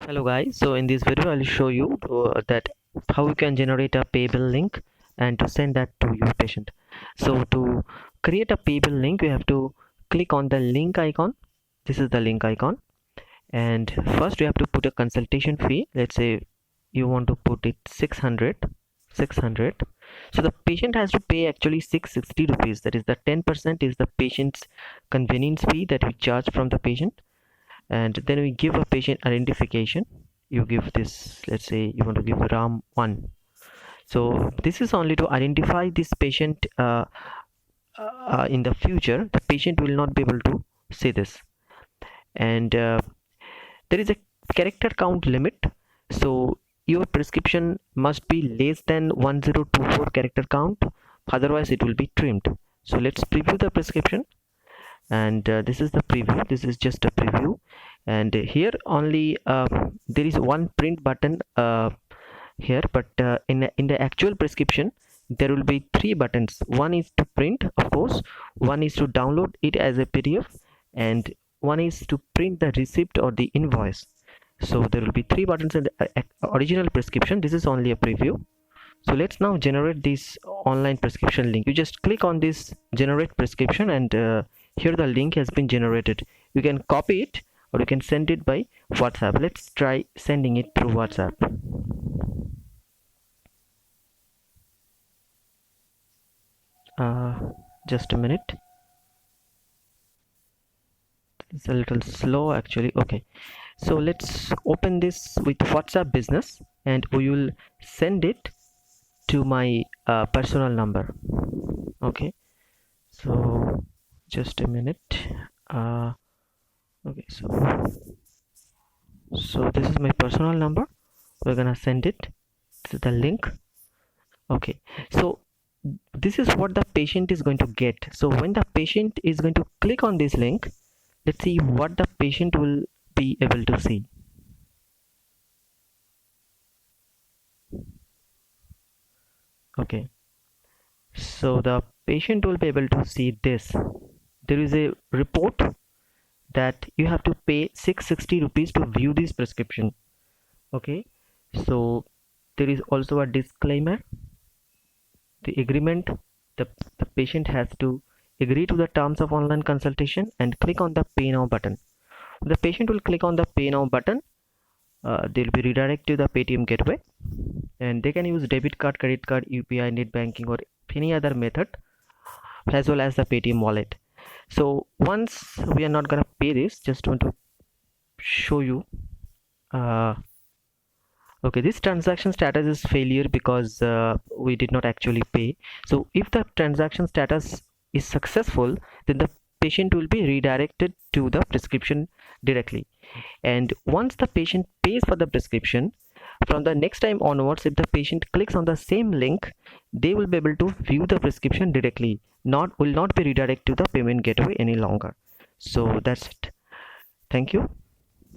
Hello guys, so in this video I'll show you that how you can generate a payable link and to send that to your patient. So to create a payable link you have to click on the link icon. This is the link icon, and first you have to put a consultation fee. Let's say you want to put it 600. So the patient has to pay actually 660 rupees. That is the 10% is the patient's convenience fee that we charge from the patient, and then we give a patient identification. You give this, let's say you want to give ram 1. So this is only to identify this patient. In the future the patient will not be able to see this, and there is a character count limit. So your prescription must be less than 1024 character count, otherwise it will be trimmed. So let's preview the prescription, and this is the preview. This is just a preview, and here only there is one print button here, but in the actual prescription there will be three buttons. One is to print, of course, one is to download it as a PDF, and one is to print the receipt or the invoice. So there will be three buttons in the original prescription. This is only a preview. So let's now generate this online prescription link. You just click on this generate prescription, and here the link has been generated. You can copy it or you can send it by WhatsApp. Let's try sending it through WhatsApp. Just a minute. It's a little slow actually. Okay, so let's open this with WhatsApp Business, and we will send it to my personal number. Okay, so just a minute. Okay, so this is my personal number. We're gonna send it to the link. Okay, so this is what the patient is going to get. So when the patient is going to click on this link, let's see what the patient will be able to see. Okay, so the patient will be able to see this. There is a report that you have to pay 660 rupees to view this prescription. Okay, so there is also a disclaimer, the agreement. The patient has to agree to the terms of online consultation and click on the pay now button. The patient will click on the pay now button. They'll be redirected to the Paytm gateway, and they can use debit card, credit card, UPI, net banking, or any other method, as well as the Paytm wallet. So once we are not gonna pay this, just want to show you. Okay, this transaction status is failure because we did not actually pay. So if the transaction status is successful, then the patient will be redirected to the prescription directly, and once the patient pays for the prescription, from the next time onwards, if the patient clicks on the same link, they will be able to view the prescription directly, will not be redirected to the payment gateway any longer. So that's it. Thank you.